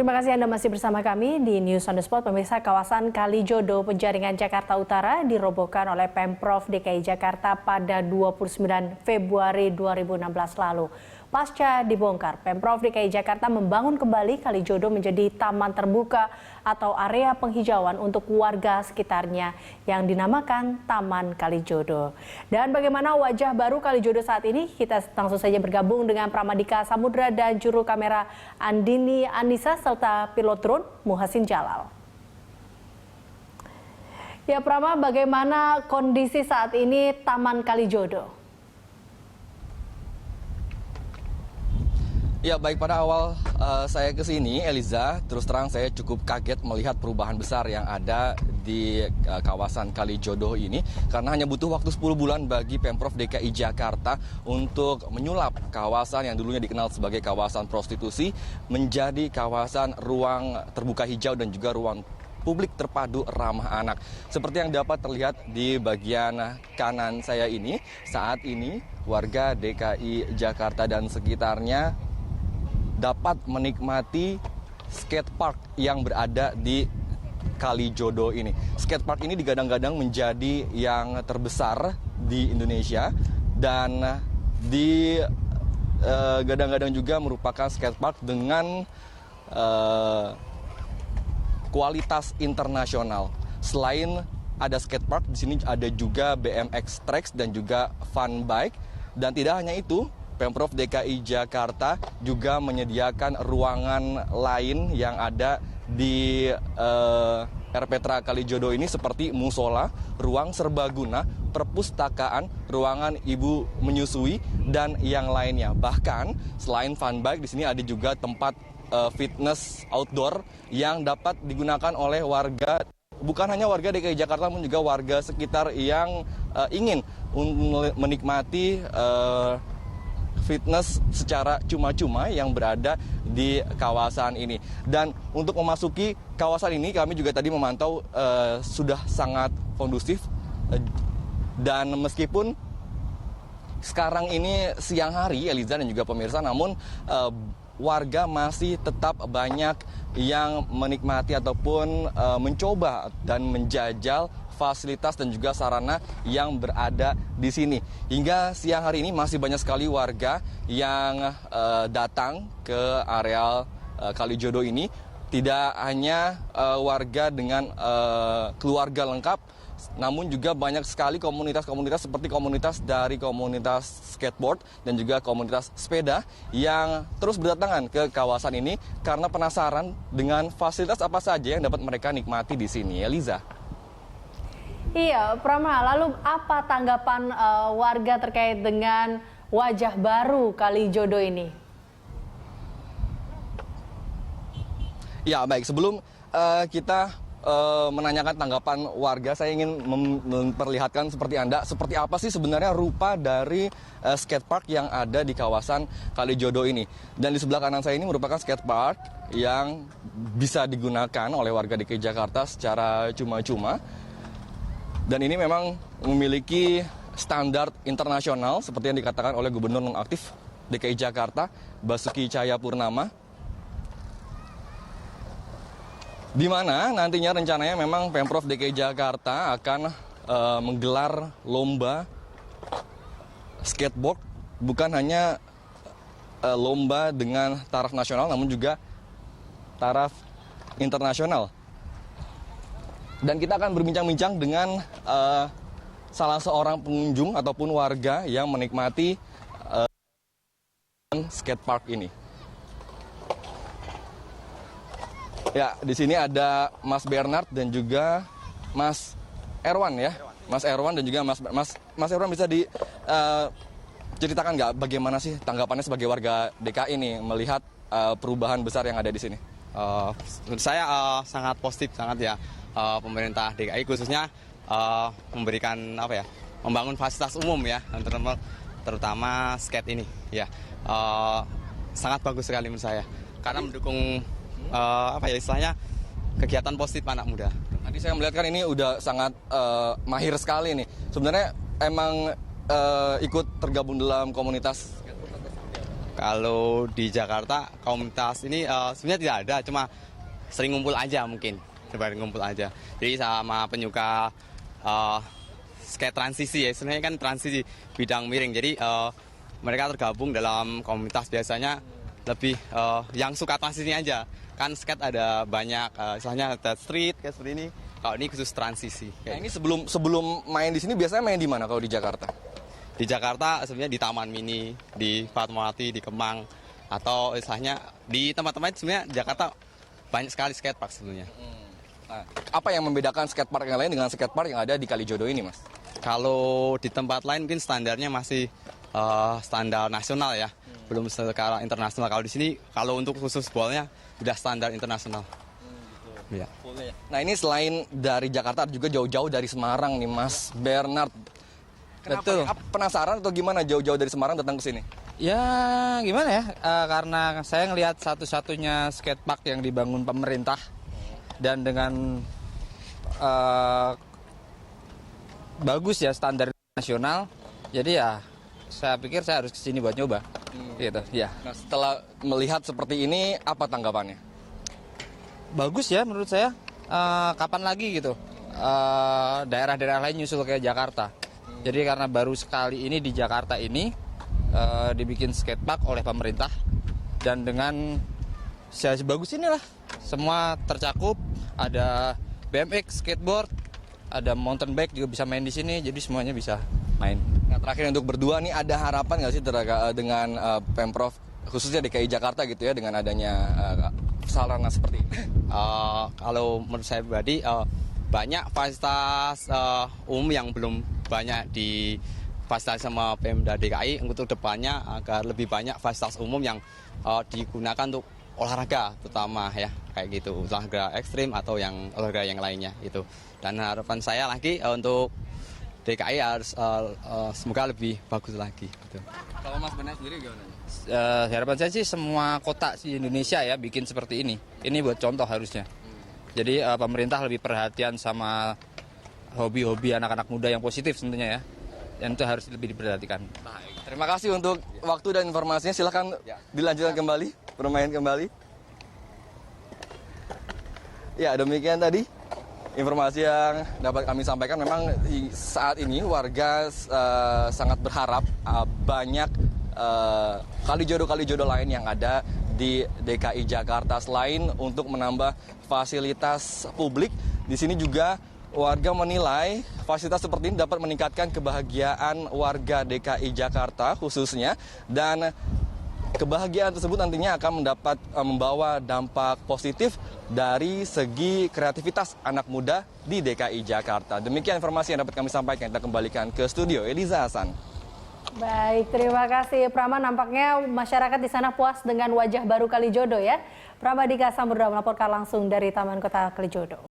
Terima kasih Anda masih bersama kami di News on the Spot. Pemirsa, kawasan Kalijodo, Penjaringan, Jakarta Utara dirobohkan oleh Pemprov DKI Jakarta pada 29 Februari 2016 lalu. Pasca dibongkar, Pemprov DKI Jakarta membangun kembali Kalijodo menjadi taman terbuka atau area penghijauan untuk warga sekitarnya yang dinamakan Taman Kalijodo. Dan bagaimana wajah baru Kalijodo saat ini? Kita langsung saja bergabung dengan Pramadika Samudra dan juru kamera Andini Anissa serta pilot drone Muhasin Jalal. Ya Prama, bagaimana kondisi saat ini Taman Kalijodo? Ya baik, pada awal saya ke sini, Eliza, terus terang saya cukup kaget melihat perubahan besar yang ada di kawasan Kalijodo ini. Karena hanya butuh waktu 10 bulan bagi Pemprov DKI Jakarta untuk menyulap kawasan yang dulunya dikenal sebagai kawasan prostitusi menjadi kawasan ruang terbuka hijau dan juga ruang publik terpadu ramah anak. Seperti yang dapat terlihat di bagian kanan saya ini, saat ini warga DKI Jakarta dan sekitarnya dapat menikmati skatepark yang berada di Kalijodo ini. Skatepark ini digadang-gadang menjadi yang terbesar di Indonesia dan digadang-gadang juga merupakan skatepark dengan kualitas internasional. Selain ada skatepark, di sini ada juga BMX tracks dan juga fun bike. Dan tidak hanya itu, Pemprov DKI Jakarta juga menyediakan ruangan lain yang ada di RPTRA Kalijodo ini seperti musola, ruang serbaguna, perpustakaan, ruangan ibu menyusui, dan yang lainnya. Bahkan selain fun bike, di sini ada juga tempat fitness outdoor yang dapat digunakan oleh warga, bukan hanya warga DKI Jakarta, namun juga warga sekitar yang ingin menikmati fitness secara cuma-cuma yang berada di kawasan ini. Dan untuk memasuki kawasan ini kami juga tadi memantau sudah sangat kondusif, dan meskipun sekarang ini siang hari, Eliza dan juga pemirsa, namun warga masih tetap banyak yang menikmati ataupun mencoba dan menjajal fasilitas dan juga sarana yang berada di sini. Hingga siang hari ini masih banyak sekali warga yang datang ke areal Kalijodo ini. Tidak hanya warga dengan keluarga lengkap, namun juga banyak sekali komunitas-komunitas seperti komunitas dari komunitas skateboard dan juga komunitas sepeda yang terus berdatangan ke kawasan ini karena penasaran dengan fasilitas apa saja yang dapat mereka nikmati di sini. Eliza. Iya, Prama, lalu apa tanggapan warga terkait dengan wajah baru Kalijodo ini? Ya, baik. Sebelum kita menanyakan tanggapan warga, saya ingin memperlihatkan seperti apa sih sebenarnya rupa dari skatepark yang ada di kawasan Kalijodo ini. Dan di sebelah kanan saya ini merupakan skatepark yang bisa digunakan oleh warga DKI Jakarta secara cuma-cuma. Dan ini memang memiliki standar internasional seperti yang dikatakan oleh Gubernur Nonaktif DKI Jakarta, Basuki Cahayapurnama. Di mana nantinya rencananya memang Pemprov DKI Jakarta akan menggelar lomba skateboard, bukan hanya lomba dengan taraf nasional namun juga taraf internasional. Dan kita akan berbincang-bincang dengan salah seorang pengunjung ataupun warga yang menikmati skatepark ini. Ya, di sini ada Mas Bernard dan juga Mas Erwan ya. Mas Erwan dan juga Mas Erwan, bisa diceritakan nggak bagaimana sih tanggapannya sebagai warga DKI ini melihat perubahan besar yang ada di sini? Menurut saya sangat positif sangat ya. Pemerintah DKI khususnya memberikan membangun fasilitas umum ya, terutama skate ini ya, sangat bagus sekali menurut saya karena mendukung istilahnya kegiatan positif anak muda. Tadi saya melihat kan ini udah sangat mahir sekali nih. Sebenarnya emang ikut tergabung dalam komunitas Kalau di Jakarta komunitas ini sebenarnya tidak ada, cuma sering ngumpul aja mungkin, sebagai ngumpul aja. Jadi sama penyuka skate transisi ya, sebenarnya kan transisi bidang miring. Jadi mereka tergabung dalam komunitas biasanya lebih yang suka transisi aja. Kan skate ada banyak, misalnya ada street kayak seperti ini. Kalau ini khusus transisi. Nah, ini sebelum main di sini biasanya main di mana kalau di Jakarta? Di Jakarta sebenarnya di Taman Mini, di Fatmawati, di Kemang, atau misalnya di tempat-tempat sebenarnya Jakarta banyak sekali skatepark sebenarnya. Nah, apa yang membedakan skatepark yang lain dengan skatepark yang ada di Kalijodo ini, Mas? Kalau di tempat lain mungkin standarnya masih standar nasional ya, belum skala internasional. Kalau di sini, kalau untuk khusus bolnya udah standar internasional. Ya. Nah, ini selain dari Jakarta juga jauh-jauh dari Semarang nih, Mas Bernard. Kenapa Betul. nih? Penasaran atau gimana jauh-jauh dari Semarang datang ke sini? Ya gimana ya, karena saya ngelihat satu-satunya skatepark yang dibangun pemerintah dan dengan bagus ya standar nasional, jadi ya saya pikir saya harus kesini buat nyoba, gitu ya. Nah, setelah melihat seperti ini, apa tanggapannya? Bagus ya menurut saya, kapan lagi gitu daerah-daerah lain nyusul kayak Jakarta. Jadi karena baru sekali ini di Jakarta ini dibikin skatepark oleh pemerintah dan dengan sebagus inilah semua tercakup, ada BMX, skateboard, ada mountain bike juga bisa main di sini, jadi semuanya bisa main. Nah, terakhir untuk berdua nih, ada harapan nggak sih dengan Pemprov khususnya DKI Jakarta gitu ya dengan adanya sarana seperti ini? Kalau menurut saya pribadi banyak fasilitas umum yang belum banyak difasilitasi sama Pemda DKI. Untuk depannya agar lebih banyak fasilitas umum yang digunakan untuk olahraga terutama ya, kayak gitu, olahraga ekstrim atau yang olahraga yang lainnya itu. Dan harapan saya lagi untuk DKI harus semoga lebih bagus lagi gitu. Kalau Mas Benar sendiri gimana? Harapan saya sih semua kota di Indonesia ya bikin seperti ini. Ini buat contoh harusnya. Jadi pemerintah lebih perhatian sama hobi-hobi anak-anak muda yang positif tentunya ya. Dan itu harus lebih diperhatikan. Terima kasih untuk waktu dan informasinya. Silahkan dilanjutkan kembali, bermain kembali. Ya, demikian tadi informasi yang dapat kami sampaikan. Memang saat ini warga sangat berharap banyak kalijodo-kalijodo lain yang ada di DKI Jakarta. Selain untuk menambah fasilitas publik, di sini juga warga menilai fasilitas seperti ini dapat meningkatkan kebahagiaan warga DKI Jakarta khususnya, dan kebahagiaan tersebut nantinya akan membawa dampak positif dari segi kreativitas anak muda di DKI Jakarta. Demikian informasi yang dapat kami sampaikan. Kita kembalikan ke studio. Eliza Hasan. Baik, terima kasih Prama. Nampaknya masyarakat di sana puas dengan wajah baru Kalijodo ya. Pramadika Samudra melaporkan langsung dari Taman Kota Kalijodo.